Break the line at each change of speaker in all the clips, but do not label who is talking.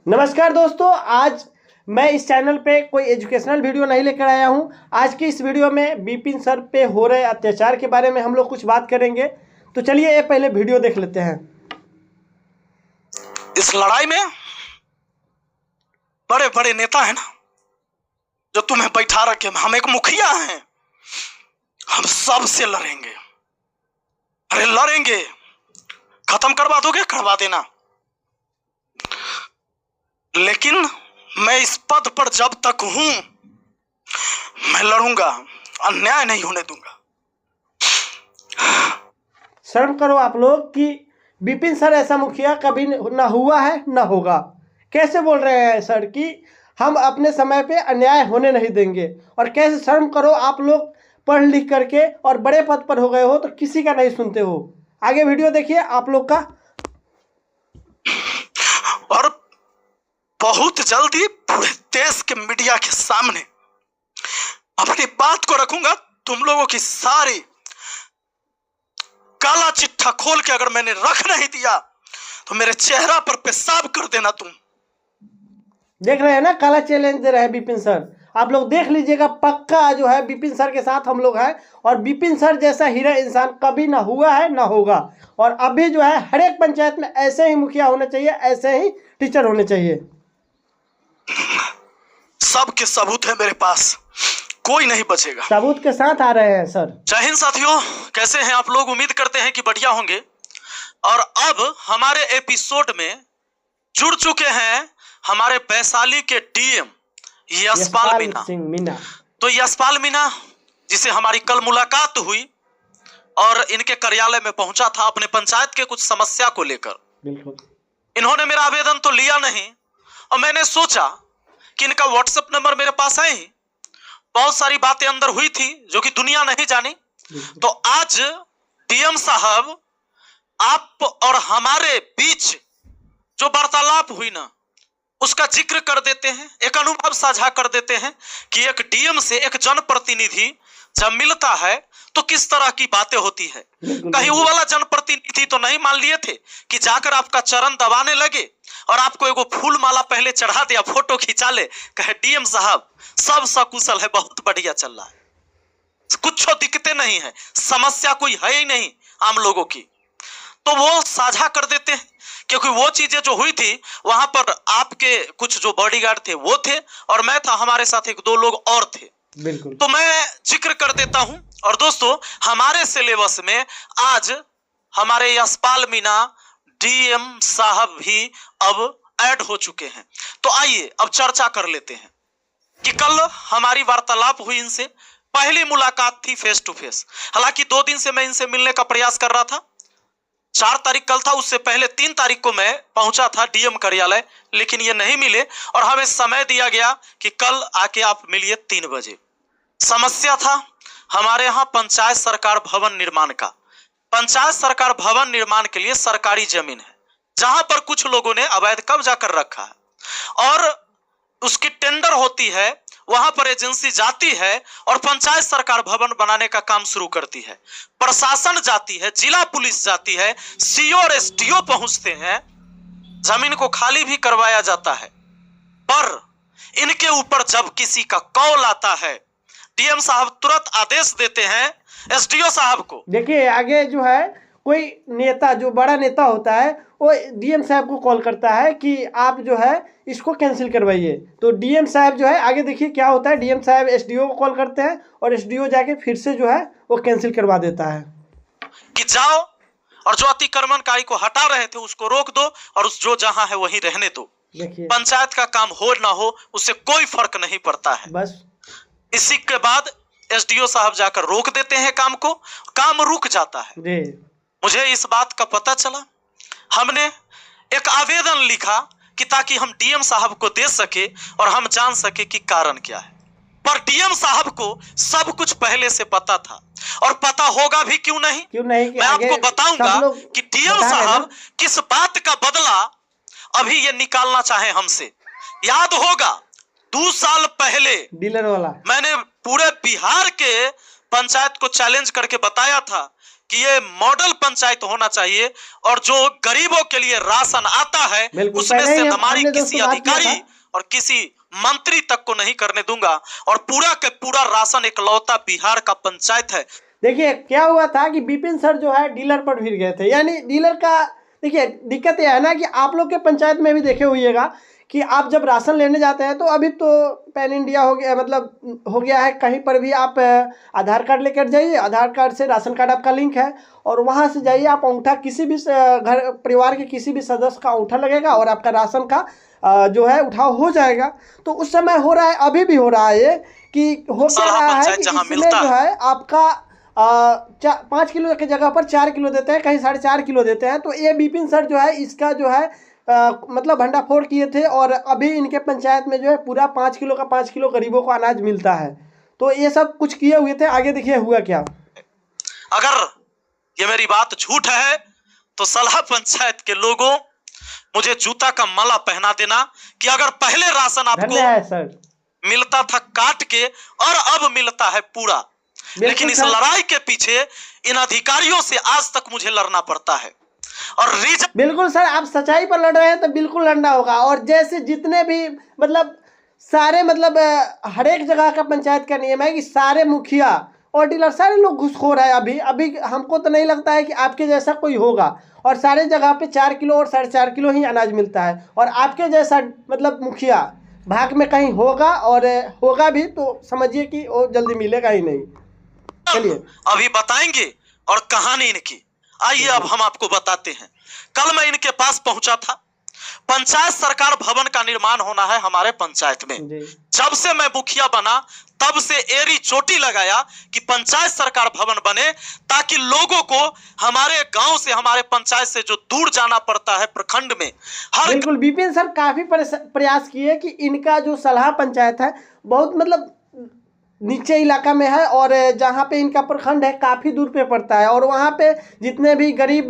नमस्कार दोस्तों, आज मैं इस चैनल पे कोई एजुकेशनल वीडियो नहीं लेकर आया हूं। आज की इस वीडियो में बिपिन सर पे हो रहे अत्याचार के बारे में हम लोग कुछ बात करेंगे। तो चलिए ये पहले वीडियो देख लेते हैं।
इस लड़ाई में बड़े बड़े नेता हैं ना, जो तुम्हें बैठा रखे। हम एक मुखिया हैं, हम सबसे लड़ेंगे। अरे लड़ेंगे, खत्म करवा दोगे करवा देना, लेकिन मैं इस पद पर जब तक हूं मैं लड़ूंगा, अन्याय नहीं होने दूंगा।
शर्म करो आप लोग कि बिपिन सर ऐसा मुखिया कभी ना हुआ है ना होगा। कैसे बोल रहे हैं सर कि हम अपने समय पे अन्याय होने नहीं देंगे। और कैसे शर्म करो, आप लोग पढ़ लिख करके और बड़े पद पर हो गए हो तो किसी का नहीं सुनते हो। आगे वीडियो देखिए आप लोग का।
और बहुत जल्दी पूरे देश के मीडिया के सामने अपनी बात को रखूंगा। तुम लोगों की सारी काला चिट्ठा खोल के अगर मैंने रख नहीं दिया तो मेरे चेहरा पर पेशाब कर देना। तुम
देख रहे हैं ना, काला चैलेंज दे रहे हैं बिपिन सर। आप लोग देख लीजिएगा, पक्का जो है बिपिन सर के साथ हम लोग हैं। और बिपिन सर जैसा हीरा इंसान कभी ना हुआ है ना होगा। और अभी जो है हर एक पंचायत में ऐसे ही मुखिया होने चाहिए, ऐसे ही टीचर होने चाहिए।
सबके सबूत है मेरे पास, कोई नहीं बचेगा।
सबूत के साथ आ रहे हैं सर।
जय हिंद साथियों, कैसे हैं आप लोग? उम्मीद करते हैं कि बढ़िया होंगे। और अब हमारे एपिसोड में जुड़ चुके हैं हमारे वैशाली के डीएम यशपाल मीणा। तो यशपाल मीणा, जिसे हमारी कल मुलाकात हुई और इनके कार्यालय में पहुंचा था अपने पंचायत के कुछ समस्या को लेकर।
बिल्कुल,
इन्होंने मेरा आवेदन तो लिया नहीं और मैंने सोचा कि इनका व्हाट्सएप नंबर मेरे पास है ही। बहुत सारी बातें अंदर हुई थी जो कि दुनिया नहीं जानी। तो आज डीएम साहब, आप और हमारे बीच जो वार्तालाप हुई ना, उसका जिक्र कर देते हैं, एक अनुभव साझा कर देते हैं कि एक डीएम से एक जनप्रतिनिधि जब मिलता है तो किस तरह की बातें होती है। कहीं वो वाला जनप्रतिनिधि तो नहीं मान लिए थे कि जाकर आपका चरण दबाने लगे और आपको एगो फूल माला पहले चढ़ा दिया, फोटो खिंचा ले, कहे डीएम साहब सब सकुशल है, बहुत बढ़िया चल रहा है, कुछ दिक्कतें नहीं है, समस्या कोई है ही नहीं आम लोगों की। तो वो साझा कर देते हैं, क्योंकि वो चीजें जो हुई थी वहां पर आपके कुछ जो बॉडीगार्ड थे वो थे और मैं था, हमारे साथ एक दो लोग और थे।
बिल्कुल।
तो मैं जिक्र कर देता हूं। और दोस्तों, हमारे सिलेबस में आज हमारे यशपाल मीणा डीएम साहब भी अब ऐड हो चुके हैं। तो आइए अब चर्चा कर लेते हैं कि कल हमारी वार्तालाप हुई इनसे। पहली मुलाकात थी फेस टू फेस। हालांकि 2 दिन से मैं इनसे मिलने का प्रयास कर रहा था। 4 तारीख कल था, उससे पहले 3 तारीख को मैं पहुंचा था डीएम कार्यालय, लेकिन ये नहीं मिले और हमें समय दिया गया कि कल आके आप मिलिए 3 बजे। समस्या था हमारे यहाँ पंचायत सरकार भवन निर्माण का। पंचायत सरकार भवन निर्माण के लिए सरकारी जमीन है जहां पर कुछ लोगों ने अवैध कब्जा कर रखा है और उसकी टेंडर होती है, वहां पर एजेंसी जाती है और पंचायत सरकार भवन बनाने का काम शुरू करती है। प्रशासन जाती है, जिला पुलिस जाती है, सीओ और एसडीओ पहुंचते हैं, जमीन को खाली भी करवाया जाता है। पर इनके ऊपर जब किसी का कॉल आता है, डीएम साहब तुरंत आदेश देते हैं एसडीओ साहब को।
देखिए आगे जो है कोई नेता, जो बड़ा नेता होता है, वो डीएम साहब को कॉल करता है कि आप जो है इसको कैंसिल करवाइए। तो डीएम साहब जो है, आगे देखिए क्या होता है, डीएम साहब एसडीओ को कॉल करते हैं और एसडीओ जाके फिर से जो है वो कैंसिल करवा देता है
कि जाओ और जो अतिक्रमणकारी को हटा रहे थे उसको रोक दो और उस जो जहां है वहीं रहने दो। पंचायत का काम हो ना हो उससे कोई फर्क नहीं पड़ता है।
बस
इसी के बाद एसडीओ साहब जाकर रोक देते हैं काम को, काम रुक जाता है। मुझे इस बात का पता चला, हमने एक आवेदन लिखा कि ताकि हम डीएम साहब को दे सके और हम जान सके कि कारण क्या है। पर डीएम साहब को सब कुछ पहले से पता था और पता होगा भी, क्यों नहीं मैं आपको बताऊंगा कि डीएम साहब किस बात का बदला अभी ये निकालना चाहे हमसे। याद होगा 2 साल पहले
डीलर वाला
मैंने पूरे बिहार के पंचायत को चैलेंज करके बताया था कि ये मॉडल पंचायत होना चाहिए और जो गरीबों के लिए राशन आता है उसमें से हमारी किसी अधिकारी और किसी मंत्री तक को नहीं करने दूंगा, और पूरा के पूरा राशन इकलौता बिहार का पंचायत है।
देखिए क्या हुआ था कि विपिन सर जो है डीलर पर भिड़ गए थे। यानी डीलर का देखिए दिक्कत यह है ना कि आप लोग के पंचायत में भी देखे होइएगा कि आप जब राशन लेने जाते हैं तो अभी तो पैन इंडिया हो गया, मतलब हो गया है, कहीं पर भी आप आधार कार्ड लेकर जाइए, आधार कार्ड से राशन कार्ड आपका लिंक है और वहाँ से जाइए, आप अंगूठा किसी भी घर परिवार के किसी भी सदस्य का अंगूठा लगेगा और आपका राशन का जो है उठाव हो जाएगा। तो उस समय हो रहा है, अभी भी हो रहा है ये कि हो क्या रहा है कि इसमें जो है आपका 5 किलो की जगह पर 4 किलो देते हैं, कहीं 4.5 किलो देते हैं। तो ये विपिन सर जो है इसका जो है मतलब भंडाफोड़ किए थे और अभी इनके पंचायत में जो है पूरा 5 किलो का 5 किलो गरीबों को अनाज मिलता है। तो ये सब कुछ किए हुए थे। आगे देखिए हुआ क्या।
अगर ये मेरी बात झूठ है तो सलाह पंचायत के लोगों मुझे जूता का माला पहना देना कि अगर पहले राशन आपको मिलता था काट के और अब मिलता है पूरा, लेकिन इस लड़ाई के पीछे इन अधिकारियों से आज तक मुझे लड़ना पड़ता है। और
बिल्कुल सर, आप सच्चाई पर लड़ रहे हैं तो बिल्कुल लड़ना होगा। और जैसे जितने भी मतलब सारे मतलब हर एक जगह का पंचायत का नियम है कि सारे मुखिया और डीलर सारे लोग घुसखोर है। अभी हमको तो नहीं लगता है कि आपके जैसा कोई होगा। और सारे जगह पे 4 किलो और 4.5 किलो ही अनाज मिलता है और आपके जैसा मतलब मुखिया भाग में कहीं होगा, और होगा भी तो समझिए कि वो जल्दी मिलेगा ही नहीं। चलिए
अभी बताएंगे और कहानी इनकी, आइए अब हम आपको बताते हैं। कल मैं इनके पास पहुंचा था। पंचायत सरकार भवन का निर्माण होना है हमारे पंचायत में। जब से मैं मुखिया बना तब से एरी चोटी लगाया कि पंचायत सरकार भवन बने, ताकि लोगों को हमारे गांव से हमारे पंचायत से जो दूर जाना पड़ता है प्रखंड में हर।
बिल्कुल विपिन सर काफी प्रयास किए कि इनका जो सलाह पंचायत है बहुत मतलब नीचे इलाका में है और जहाँ पे इनका प्रखंड है काफ़ी दूर पे पड़ता है और वहाँ पे जितने भी गरीब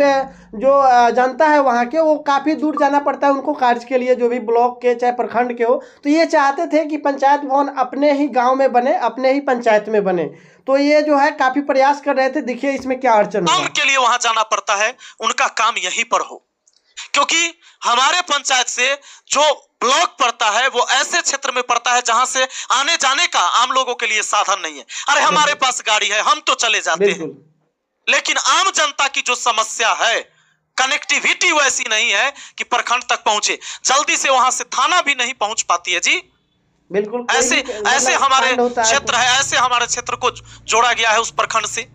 जो जनता है वहाँ के, वो काफ़ी दूर जाना पड़ता है उनको कार्य के लिए, जो भी ब्लॉक के चाहे प्रखंड के हो। तो ये चाहते थे कि पंचायत भवन अपने ही गांव में बने, अपने ही पंचायत में बने। तो ये जो है काफ़ी प्रयास कर रहे थे। देखिए इसमें क्या अड़चन है।
काम के लिए वहाँ जाना पड़ता है, उनका काम यहीं पर हो, क्योंकि हमारे पंचायत से जो ब्लॉक पड़ता है वो ऐसे क्षेत्र में पड़ता है जहां से आने जाने का आम लोगों के लिए साधन नहीं है। अरे हमारे पास गाड़ी है, हम तो चले जाते हैं, लेकिन आम जनता की जो समस्या है कनेक्टिविटी वैसी नहीं है कि प्रखंड तक पहुंचे। जल्दी से वहां से थाना भी नहीं पहुंच पाती है जी।
बिल्कुल
ऐसे हमारे क्षेत्र है, ऐसे हमारे क्षेत्र को जोड़ा गया है उस प्रखंड से।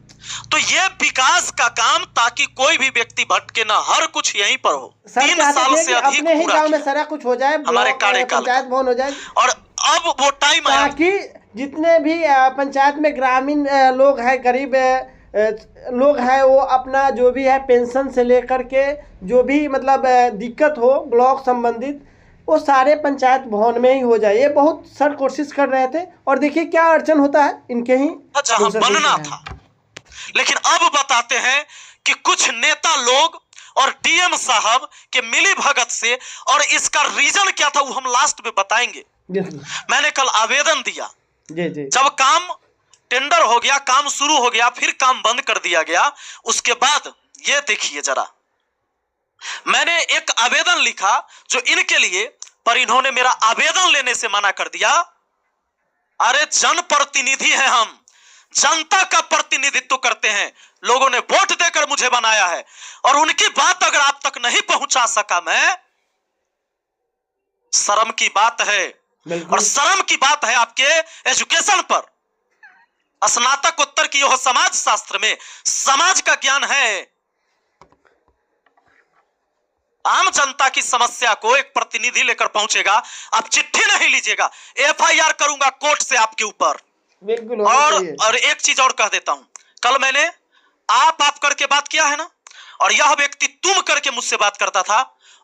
तो ये विकास का काम, ताकि कोई भी व्यक्ति भटके ना, हर कुछ यहीं पर हो।
3 साल से अधिक अपने ही गांव में सारा कुछ हो जाए,
हमारे कार्यकाल
पंचायत भवन हो जाए।
और अब वो टाइम आया
ताकि जितने भी पंचायत में ग्रामीण लोग हैं, गरीब लोग हैं, वो अपना जो भी है पेंशन से लेकर के जो भी मतलब दिक्कत हो ब्लॉक संबंधित, वो सारे पंचायत भवन में ही हो जाए। ये बहुत सर कोशिश कर रहे थे और देखिए क्या अड़चन होता है इनके ही
बनना था। लेकिन अब बताते हैं कि कुछ नेता लोग और डीएम साहब के मिली भगत से, और इसका रीजन क्या था वो हम लास्ट में बताएंगे। मैंने कल आवेदन दिया, जब काम टेंडर हो गया, काम शुरू हो गया, फिर काम बंद कर दिया गया। उसके बाद ये देखिए जरा, मैंने एक आवेदन लिखा जो इनके लिए, पर इन्होंने मेरा आवेदन लेने से मना कर दिया। अरे जनप्रतिनिधि हैं हम, जनता का प्रतिनिधित्व करते हैं, लोगों ने वोट देकर मुझे बनाया है, और उनकी बात अगर आप तक नहीं पहुंचा सका मैं, शर्म की बात है। और शर्म की बात है आपके एजुकेशन पर, स्नातकोत्तर की हो समाज शास्त्र में, समाज का ज्ञान है। आम जनता की समस्या को एक प्रतिनिधि लेकर पहुंचेगा, आप चिट्ठी नहीं लीजिएगा, एफआईआर करूंगा कोर्ट से आपके ऊपर।
बिल्कुल।
और एक चीज और कह देता हूं, कल मैंने आप करके बात किया है ना, और यह व्यक्ति तुम करके मुझसे बात करता था,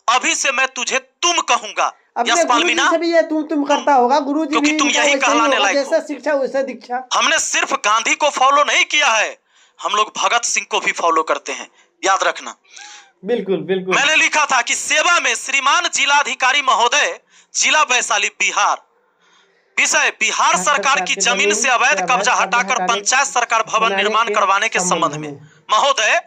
अभी से मैं तुझे तुम कहूंगा।
यशपाल मीणा से भी ये तुम करता होगा, गुरुजी,
क्योंकि तुम यही कहलाने लायक हो।
जैसा शिक्षा वैसा दीक्षा।
हमने सिर्फ गांधी को फॉलो नहीं किया है, हम लोग भगत सिंह को भी फॉलो करते हैं, याद रखना।
बिल्कुल बिल्कुल।
मैंने लिखा था कि सेवा में श्रीमान जिलाधिकारी महोदय, जिला वैशाली बिहार, विषय बिहार सरकार की जमीन से अवैध कब्जा हटाकर पंचायत सरकार भवन निर्माण करवाने के संबंध में महोदय,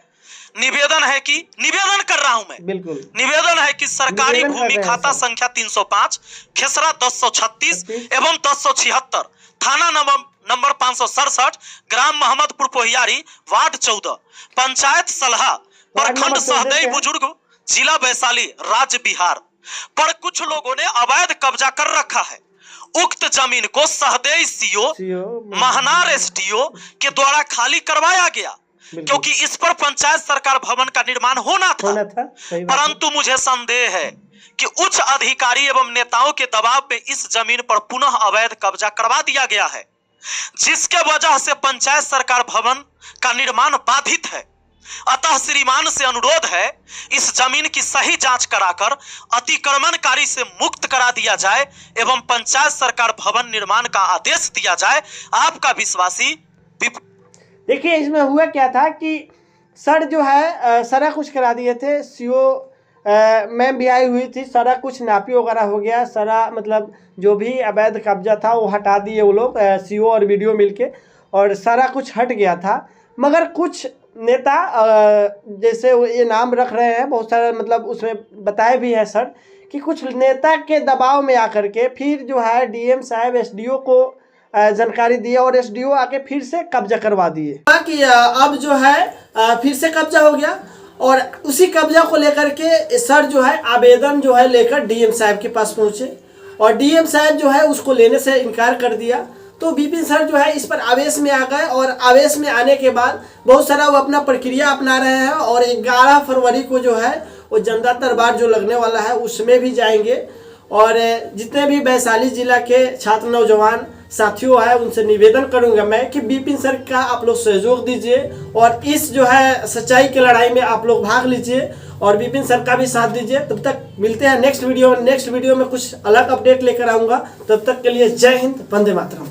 निवेदन है कि निवेदन कर रहा हूं मैं,
बिल्कुल
निवेदन है कि सरकारी
निवेदन कर
भूमि
रहे हैं
खाता
सर।
संख्या 305, खेसरा 1036 एवं 1076, थाना नंबर 567, ग्राम मोहम्मदपुर पोहियारी, वार्ड 14, पंचायत सलहा,
वार्ड
प्रखंड
नंबर 14
सहदेई
से है।
बुजुर्ग, जिला वैशाली, राज्य बिहार पर कुछ लोगों ने अवैध कब्जा कर रखा है। उक्त जमीन को सहदेई सीओ, महनार एसडीओ के द्वारा खाली करवाया गया, क्योंकि इस पर पंचायत सरकार भवन का निर्माण होना था।
सही बात है।
परंतु मुझे संदेह है कि उच्च अधिकारी एवं नेताओं के दबाव में इस जमीन पर पुनः अवैध कब्जा करवा दिया गया है, जिसके वजह से पंचायत सरकार भवन का निर्माण बाधित है। अतः श्रीमान से अनुरोध है, इस जमीन की सही जांच कराकर अतिक्रमणकारी से मुक्त करा दिया जाए एवं पंचायत सरकार भवन निर्माण का आदेश दिया जाए। आपका विश्वासी।
देखिए इसमें हुआ क्या था कि सर जो है सारा कुछ करा दिए थे, सीओ मैम भी आई हुई थी, सारा कुछ नापी वगैरह हो गया, सारा मतलब जो भी अवैध कब्जा था वो हटा दिए वो लोग, सीओ और वीडियो मिलके, और सारा कुछ हट गया था। मगर कुछ नेता जैसे ये नाम रख रहे हैं बहुत सारे, मतलब उसमें बताए भी है सर कि कुछ नेता के दबाव में आकर के फिर जो है डीएम साहब एसडीओ को जानकारी दिया और एसडीओ आके फिर से कब्जा करवा दिए कि अब जो है फिर से कब्जा हो गया। और उसी कब्जा को लेकर के सर जो है आवेदन जो है लेकर डीएम साहब के पास पहुंचे और डीएम साहब जो है उसको लेने से इनकार कर दिया। तो विपिन सर जो है इस पर आवेश में आ गए और आवेश में आने के बाद बहुत सारा वो अपना प्रक्रिया अपना रहे हैं और 11 फरवरी को जो है वो जनता दरबार जो लगने वाला है उसमें भी जाएंगे। और जितने भी वैशाली जिला के छात्र नौजवान साथियों है उनसे निवेदन करूंगा मैं कि विपिन सर का आप लोग सहयोग दीजिए और इस जो है सच्चाई की लड़ाई में आप लोग भाग लीजिए और विपिन सर का भी साथ दीजिए। तब तक मिलते हैं नेक्स्ट वीडियो में कुछ अलग अपडेट लेकर आऊँगा। तब तक के लिए जय हिंद, वंदे मातरम।